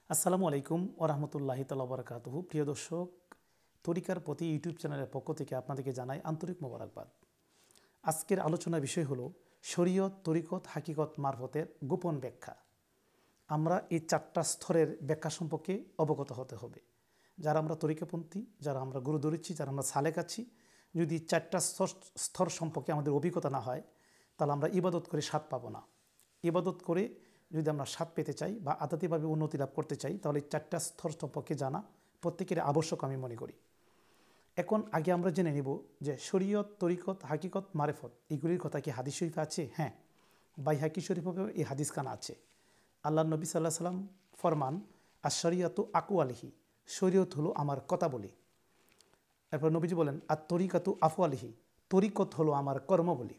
আসসালামু আলাইকুম ওরহমতুল্লাহি তাআলা বারাকাতুহু। প্রিয় দর্শক, তরিকার প্রতি ইউটিউব চ্যানেলের পক্ষ থেকে আপনাদেরকে জানাই আন্তরিক মোবারকবাদ। আজকের আলোচনার বিষয় হলো শরীয়ত, তরিকত, হাকিকত মারফতের গোপন ব্যাখ্যা। আমরা এই চারটা স্তরের ব্যাখ্যা সম্পর্কে অবগত হতে হবে। যারা আমরা তরিকাপন্থী, যারা আমরা গুরু ধরেছি, যারা আমরা সালেক আছি, যদি চারটা স্তর সম্পর্কে আমাদের অভিজ্ঞতা না হয়, তাহলে আমরা ইবাদত করে স্বাদ পাবো না। ইবাদত করে যদি আমরা স্বাদ পেতে চাই বা আধ্যাত্মিকভাবে উন্নতি লাভ করতে চাই, তাহলে এই চারটা স্তর সম্পর্কে জানা প্রত্যেকের আবশ্যক আমি মনে করি। এখন আগে আমরা জেনে নিব যে শরীয়ত, তরিকত, হাকিকত, মারেফত এগুলির কথা কি হাদিস শরীফে আছে? হ্যাঁ, বাইহাকি শরীফেও এই হাদিস খানা আছে। আল্লাহ নবী সাল্লাহ সাল্লাম ফরমান, আর শরিয়াতু আকু আলিহি, শরীয়ত হলো আমার কথা বলি। এরপর নবীজি বলেন, আর তরিকাতু আফু আলিহি, তরিকত হলো আমার কর্ম বলি।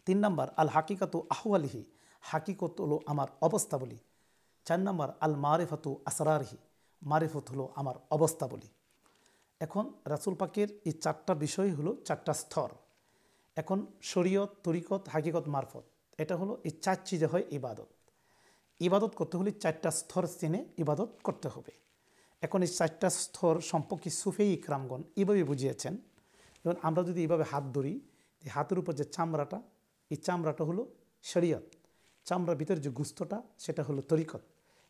3 নম্বর, আল হাকিকাতু আহু আলিহি, হাকিকত হলো আমার অবস্থা বলি। 4 নম্বর, আল মারিফাতু আসরারহি, মারিফত হলো আমার অবস্থা বলি। এখন রাসূল পাকের এই চারটা বিষয় হলো চারটা স্তর। এখন শরীয়ত, তরিকত, হাকিকত, মারফত, এটা হলো এই চার চিজে হয় ইবাদত। ইবাদত করতে হলে চারটা স্তর চিনে ইবাদত করতে হবে। এখন এই চারটা স্তর সম্পর্কে সুফি ইকরামগণ এইভাবে বুঝিয়েছেন। যেমন আমরা যদি এইভাবে হাত ধরি, এই হাতের উপর যে চামড়াটা, এই চামড়াটা হলো শরীয়ত। চামড়ার ভিতরে যে গুস্তটা, সেটা হলো তরিকত।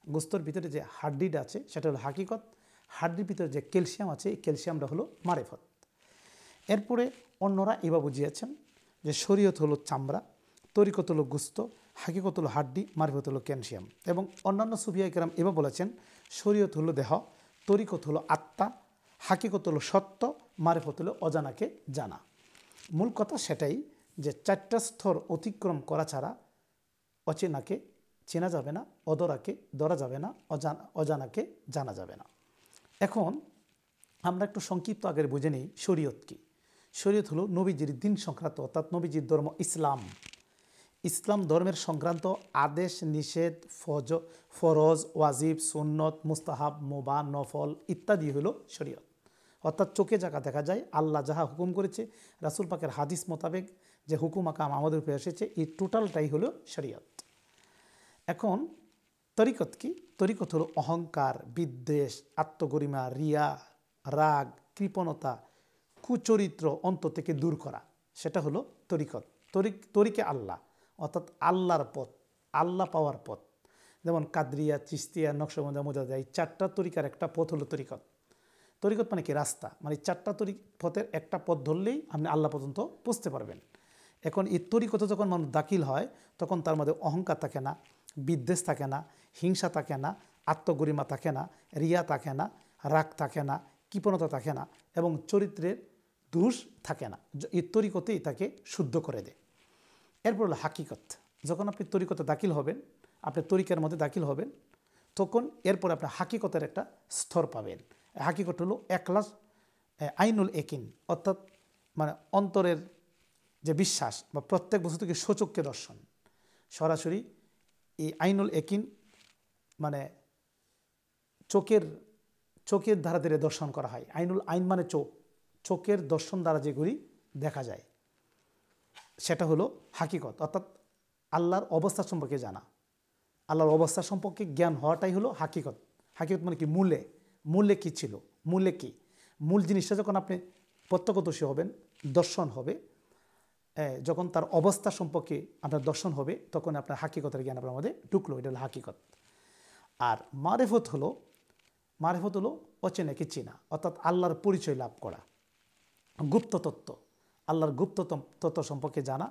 গুস্তর ভিতরে যে হাড্ডিটা আছে, সেটা হলো হাকিকত। হাড্ডির ভিতরে যে ক্যালসিয়াম আছে, এই ক্যালসিয়ামটা হলো মারেফত। এরপরে অন্যরা এবার বুঝিয়েছেন যে শরীয়ত হলো চামড়া, তরিকত হলো গুস্ত, হাকিকত হলো হাড্ডি, মারিফত হলো ক্যালসিয়াম। এবং অন্যান্য সুফিয়া কেরাম এবার বলেছেন শরীয়ত হলো দেহ, তরিকত হলো আত্মা, হাকিকত হলো সত্য, মারিফত হলো অজানাকে জানা। মূল কথা সেটাই যে চারটা স্তর অতিক্রম করা ছাড়া অচেনাকে চেনা যাবে না, অধরাকে ধরা যাবে না, অজানাকে জানা যাবে না। এখন আমরা একটু সংক্ষিপ্ত আগের বুঝে নিই শরীয়ত কি। শরীয়ত হলো নবীজির দিন সংক্রান্ত, অর্থাৎ নবীজির ধর্ম ইসলাম। ইসলাম ধর্মের সংক্রান্ত আদেশ, নিষেধ, ফরজ, ওয়াজিব, সুন্নত, মুস্তাহাব, মুবাহ, নফল ইত্যাদি হলো শরীয়ত। অর্থাৎ চোখে যাকা দেখা যায়, আল্লাহ যাহা হুকুম করেছে, রাসূল পাকের হাদিস মোতাবেক যে হুকুম আকাম আমাদের উপরে এসেছে, এই টোটালটাই হলো শরীয়ত। এখন তরিকত কি? তরিকত হলো অহংকার, বিদ্বেষ, আত্মগরিমা, রিয়া, রাগ, কৃপণতা, কুচরিত্র অন্তর থেকে দূর করা, সেটা হলো তরিকত। তরিকে আল্লাহ, অর্থাৎ আল্লাহর পথ, আল্লাহ পাওয়ার পথ। যেমন কাদরিয়া, চিস্তিয়া, নকশবন্দিয়া, মুজাদ্দিদা, এই চারটা তরিকার একটা পথ হলো তরিকত। তরিকত মানে কি? রাস্তা। মানে চারটা পথের একটা পথ ধরলেই আপনি আল্লাহ পর্যন্ত পৌঁছতে পারবেন। এখন এই তরিকতে যখন মানুষ দাখিল হয়, তখন তার মধ্যে অহংকার থাকে না, বিদ্বেষ থাকে না, হিংসা থাকে না, আত্মগরিমা থাকে না, রিয়া থাকে না, রাগ থাকে না, কৃপণতা থাকে না, এবং চরিত্রের দোষ থাকে না। এই তরিকতেই তাকে শুদ্ধ করে দেয়। এরপর হলো হাকিকত। যখন আপনি তরিকতে দাখিল হবেন, আপনি তরিকার মধ্যে দাখিল হবেন, তখন এরপর আপনি হাকিকতের একটা স্তর পাবেন। হাকিকত হলো একলাস আইনুল একিন, অর্থাৎ মানে অন্তরের যে বিশ্বাস বা প্রত্যেক বস্তু থেকে সচক্ষে দর্শন। সরাসরি এই আইনুল একিন মানে চোখের ধারা ধীরে দর্শন করা হয়। আইন মানে চোখ, চোখের দর্শন দ্বারা যেগুলি দেখা যায়, সেটা হলো হাকিকত। অর্থাৎ আল্লাহর অবস্থা সম্পর্কে জানা, আল্লাহর অবস্থা সম্পর্কে জ্ঞান হওয়াটাই হলো হাকিকত। হাকিকত মানে কি? মূলে কী ছিল, মূলে কী, মূল জিনিসটা যখন আপনি প্রত্যক্ষদর্শী হবেন, দর্শন হবে, যখন তার অবস্থা সম্পর্কে আপনার দর্শন হবে, তখন আপনার হাকিকতের জ্ঞান আপনার মধ্যে ঢুকলো। এটা হলো হাকিকত। আর মারেফত হলো অচেনাকে চেনা, অর্থাৎ আল্লাহর পরিচয় লাভ করা, গুপ্ত তত্ত্ব, আল্লাহর গুপ্ত তত্ত্ব সম্পর্কে জানা,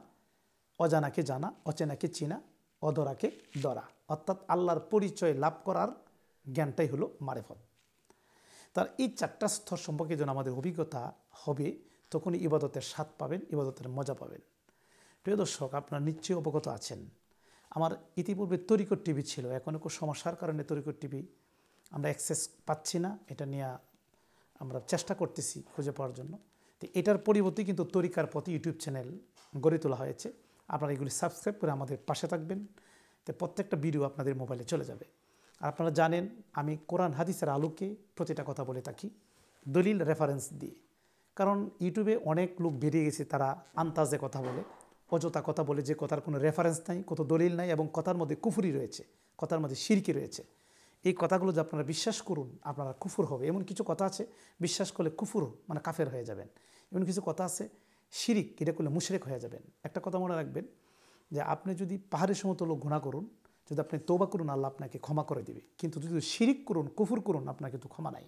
অজানাকে জানা, অচেনাকে চেনা, অধরাকে ধরা, অর্থাৎ আল্লাহর পরিচয় লাভ করার জ্ঞানটাই হলো মারেফত। তার এই চারটা স্তর সম্পর্কে যখন আমাদের অভিজ্ঞতা হবে, তখনই ইবাদতের স্বাদ পাবেন, ইবাদতের মজা পাবেন। প্রিয় দর্শক, আপনারা নিশ্চয়ই অবগত আছেন, আমার ইতিপূর্বে তরিকত টিভি ছিল। এখন একটু সমস্যার কারণে তরিকত টিভি আমরা অ্যাক্সেস পাচ্ছি না। এটা নিয়ে আমরা চেষ্টা করতেছি খুঁজে পাওয়ার জন্য। তো এটার পরিবর্তে কিন্তু তরিকার প্রতি ইউটিউব চ্যানেল গড়ে তোলা হয়েছে। আপনারা এগুলি সাবস্ক্রাইব করে আমাদের পাশে থাকবেন, তো প্রত্যেকটা ভিডিও আপনাদের মোবাইলে চলে যাবে। আর আপনারা জানেন, আমি কোরআন হাদিসের আলোকে প্রতিটা কথা বলে থাকি, দলিল রেফারেন্স দিয়ে। কারণ ইউটিউবে অনেক লোক বেরিয়ে গেছে, তারা আন্তাজে কথা বলে, অযথা কথা বলে, যে কথার কোনো রেফারেন্স নাই, কত দলিল নাই, এবং কথার মধ্যে কুফরি রয়েছে, কথার মধ্যে শিরকি রয়েছে। এই কথাগুলো যে আপনারা বিশ্বাস করুন আপনারা কুফর হবে, এমন কিছু কথা আছে বিশ্বাস করলে কুফর মানে কাফের হয়ে যাবেন, এমন কিছু কথা আছে শিরিক এটা করলে মুশরিক হয়ে যাবেন। একটা কথা মনে রাখবেন যে আপনি যদি পাহাড়ের সমতল গুনাহ করুন, যদি আপনি তওবা করুন আল্লাহ আপনাকে ক্ষমা করে দিবে, কিন্তু যদি শিরিক করুন কুফর করুন আপনার কিন্তু ক্ষমা নাই।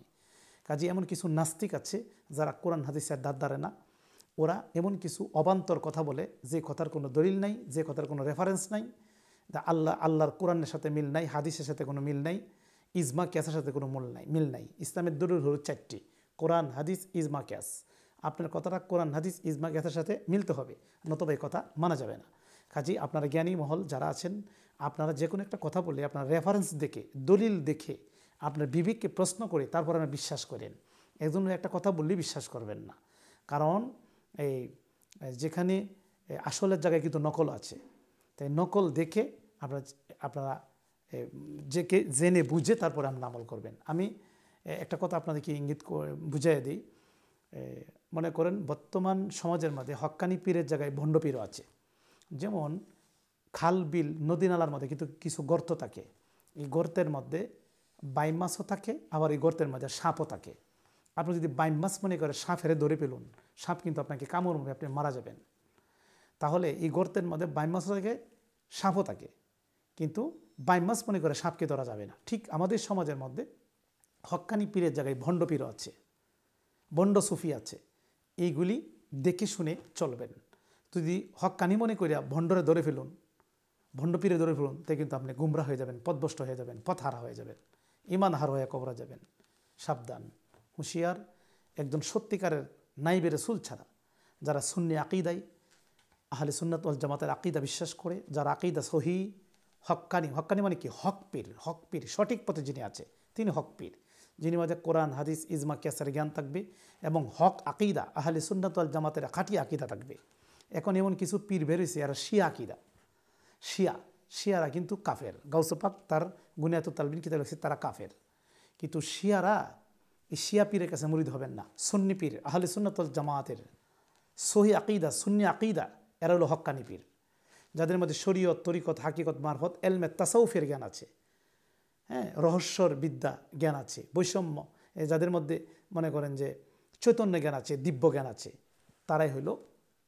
কাজে এমন কিছু নাস্তিক আছে যারা কোরআন হাদিসের ধার ধারে না, ওরা এমন কিছু অবান্তর কথা বলে যে কথার কোনো দলিল নাই, যে কথার কোনো রেফারেন্স নাই, আল্লাহর কোরআনের সাথে মিল নাই, হাদিসের সাথে কোনো মিল নাই, ইজমা কিয়াসের সাথে কোনো মিল নাই। ইসলামের দলিল হলো 4টি, কোরআন হাদিস ইজমা কিয়াস। আপনার কথাটা কোরআন হাদিস ইজমা কিয়াসের সাথে মিলতে হবে, নতুবা এই কথা মানা যাবে না। কাজেই আপনারা জ্ঞানী মহল যারা আছেন, আপনারা যে কোনো একটা কথা বললে আপনার রেফারেন্স দেখে দলিল দেখে আপনার বিবেককে প্রশ্ন করে তারপর আপনি বিশ্বাস করেন। একজন একটা কথা বললেই বিশ্বাস করবেন না, কারণ এই যেখানে আসলের জায়গায় কিন্তু নকল আছে, তাই নকল দেখে আপনারা জেনে বুঝে তারপরে আপনি আমল করবেন। আমি একটা কথা আপনাদেরকে ইঙ্গিত বুঝাই দিই। মনে করেন বর্তমান সমাজের মধ্যে হক্কানি পীরের জায়গায় ভণ্ড পীরও আছে। যেমন খাল বিল নদী নালার মধ্যে কিন্তু কিছু গর্ত থাকে, এই গর্তের মধ্যে বাইম মাছও থাকে, আবার এই গর্তের মধ্যে সাপও থাকে। আপনি যদি বাইম মাছ মনে করে সাপ হেরে ধরে পেলুন, সাপ কিন্তু আপনাকে কামড় মারবে, আপনি মারা যাবেন। তাহলে এই গর্তের মধ্যে বাইম মাছও থাকে, সাপও থাকে, কিন্তু বাইম মাছ মনে করে সাপকে ধরা যাবে না। ঠিক আমাদের সমাজের মধ্যে হক্কানি পীরের জায়গায় ভণ্ড পীরও আছে, ভণ্ড সুফি আছে। এইগুলি দেখে শুনে চলবেন। যদি হক্কানি মনে করিয়া ভণ্ডরে ধরে ফেলুন, ভণ্ড পীরে ধরে ফেলুন, তাই কিন্তু আপনি গুমরা হয়ে যাবেন, পথভ্রষ্ট হয়ে যাবেন, পথহারা হয়ে যাবেন, ইমান হার হয়ে কবরা যাবেন। সাবধান, হুঁশিয়ার। একজন সত্যিকারের নাইবে রাসূল ছাড়া যারা সুন্নি আকিদায় আহলে সুন্নাত ওয়াল জামাতের আকিদা বিশ্বাস করে, যারা আকিদা সহি, হক্কানি, হক্কানি মানে কি? হক পীর, সঠিক পথে যিনি আছে তিনি হক পীর, যিনি মাঝে কোরআন হাদিস ইজমা কিয়াসের জ্ঞান থাকবে এবং হক আকিদা আহলে সুন্নাত ওয়াল জামাতের খাঁটি আকিদা থাকবে। এখন এমন কিছু পীর বেরোইছে আর শিয়া আকিদা, শিয়ারা কিন্তু কাফের। গাউসে পাক তার গুনিয়াতুত তালবিন কিতাব লিখছে তারা কাফের, কিন্তু শিয়ারা এই শিয়া পীরের কাছে মুরিদ হবেন না। সুন্নি পীর আহলে সুন্নাত ওয়াল জামাতের সহি আকিদা, সুন্নি আকিদা, এরা হলো হক্কানি পীর, যাদের মধ্যে শরীয়ত, তরিকত, হাকিকত, মারফত, এলমে তাসাউফের জ্ঞান আছে, হ্যাঁ, রহস্যর বিদ্যা জ্ঞান আছে, বৈষম্য, যাদের মধ্যে মনে করেন যে চৈতন্য জ্ঞান আছে, দিব্য জ্ঞান আছে, তারাই হইল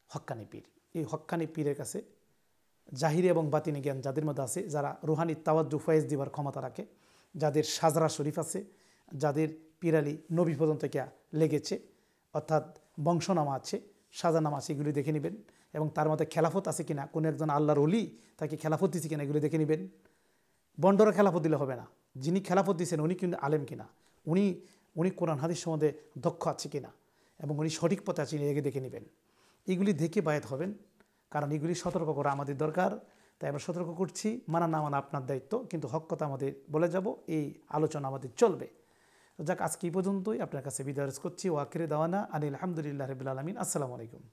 হক্কানি পীর। এই হক্কানি পীরের কাছে জাহিরি এবং বাতিনি জ্ঞান যাদের মধ্যে আছে, যারা রুহানি তাওয়াজ্জু ফয়েজ দিবার ক্ষমতা রাখে, যাদের সাজরা শরীফ আছে, যাদের পিরালি নবী পর্যন্ত লেগেছে, অর্থাৎ বংশনামা আছে, সাজানামা আছে, এগুলি দেখে নেবেন। এবং তার মধ্যে খেলাফত আছে কিনা, কোনো একজন আল্লাহর ওলি তাকে খেলাফত দিচ্ছে কিনা, এগুলি দেখে নেবেন। বন্ডরা খেলাফত দিলে হবে না, যিনি খেলাফত দিচ্ছেন উনি কিন্তু আলেম কিনা, উনি কোরআন হাদিস সম্বন্ধে দক্ষ আছে কিনা এবং উনি সঠিক পথে আছেন, একে দেখে নেবেন। এগুলি দেখে বায়াত হবেন, কারণ এগুলি সতর্ক করা আমাদের দরকার। তাই আমরা সতর্ক করছি, মানা না মানা আপনার দায়িত্ব, কিন্তু হক কথা আমাদের বলে যাব, এই আলোচনা আমাদের চলবে। যাক, আজকে এই পর্যন্তই, আপনার কাছে বিদায় করছি। ওয়াকিরে দাওয়ানা আনিল হামদুলিল্লাহি রাব্বিল আলামিন। আসসালামু আলাইকুম।